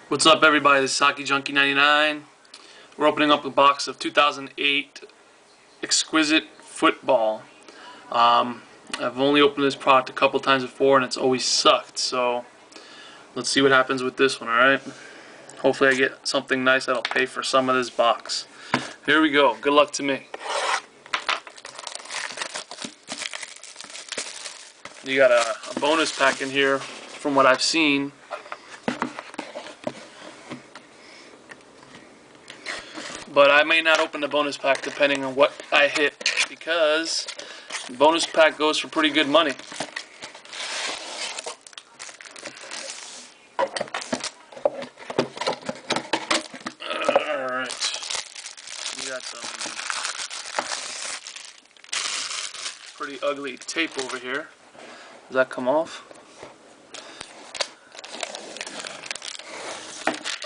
What's up, everybody? This is Hockey Junkie 99. We're opening up a box of 2008 Exquisite Football. I've only opened this product a couple times before and it's always sucked, so let's see what happens with this one, alright? Hopefully I get something nice that'll pay for some of this box. Here we go. Good luck to me. You got a bonus pack in here from what I've seen. But I may not open the bonus pack depending on what I hit, because the bonus pack goes for pretty good money. Alright. We got some pretty ugly tape over here. Does that come off?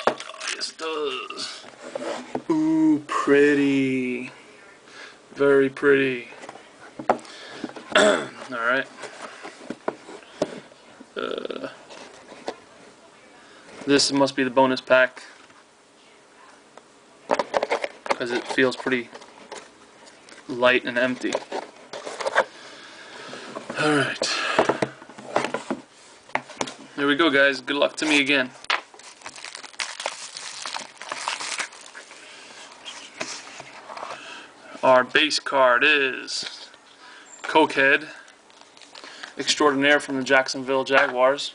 Oh, yes it does. Ooh, pretty. Very pretty. Alright. This must be the bonus pack, because it feels pretty light and empty. Alright. There we go, guys. Good luck to me again. Our base card is Cokehead Extraordinaire from the Jacksonville Jaguars.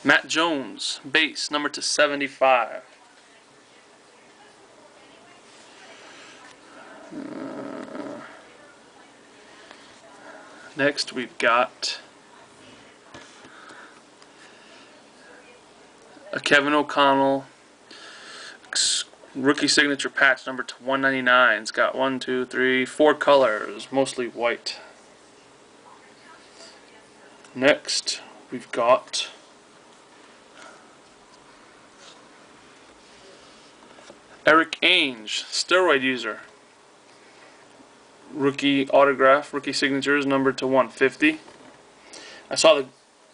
Matt Jones, base, number to 75. Next we've got a Kevin O'Connell rookie signature patch, number to 199. It's got 1, 2, 3, 4 colors, mostly white. Next, we've got Eric Ainge, steroid user. Rookie autograph, rookie signatures, numbered to 150. I saw the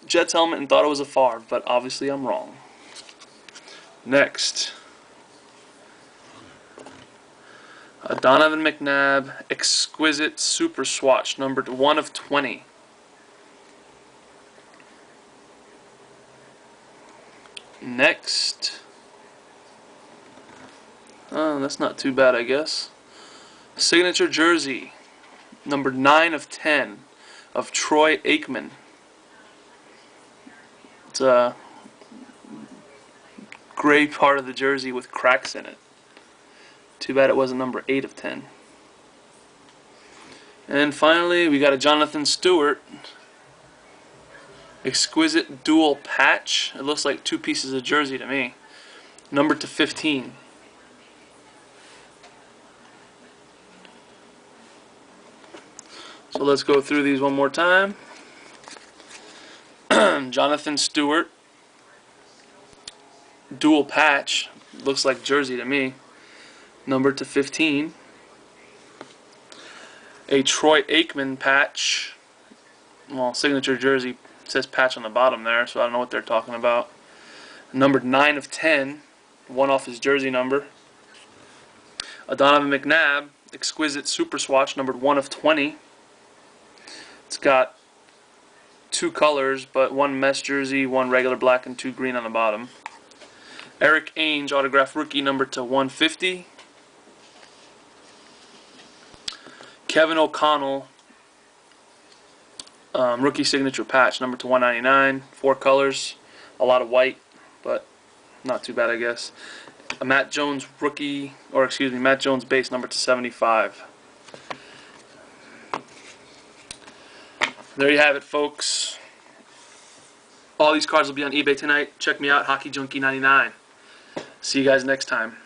Jets helmet and thought it was a Favre, but obviously I'm wrong. Next, a Donovan McNabb Exquisite Super Swatch, numbered 1 of 20. Next, that's not too bad, I guess. Signature jersey, numbered 9 of 10, of Troy Aikman. It's a gray part of the jersey with cracks in it. Too bad it wasn't number 8 of 10. And finally, we got a Jonathan Stewart Exquisite Dual Patch. It looks like 2 pieces of jersey to me. Numbered to 15. So let's go through these one more time. Jonathan Stewart Dual Patch. Looks like jersey to me. Numbered to 15. A Troy Aikman patch. Well, signature jersey. It says patch on the bottom there, so I don't know what they're talking about. Numbered 9 of 10. 1 off his jersey number. A Donovan McNabb Exquisite Super Swatch, numbered 1 of 20. It's got 2 colors, but 1 mesh jersey, 1 regular black, and 2 green on the bottom. Eric Ainge autograph rookie, numbered to 150. Kevin O'Connell rookie signature patch, numbered to 199. 4 colors, a lot of white, but not too bad, I guess. A Matt Jones Matt Jones base, numbered to 75. There you have it, folks. All these cards will be on eBay tonight. Check me out, Hockey Junkie 99. See you guys next time.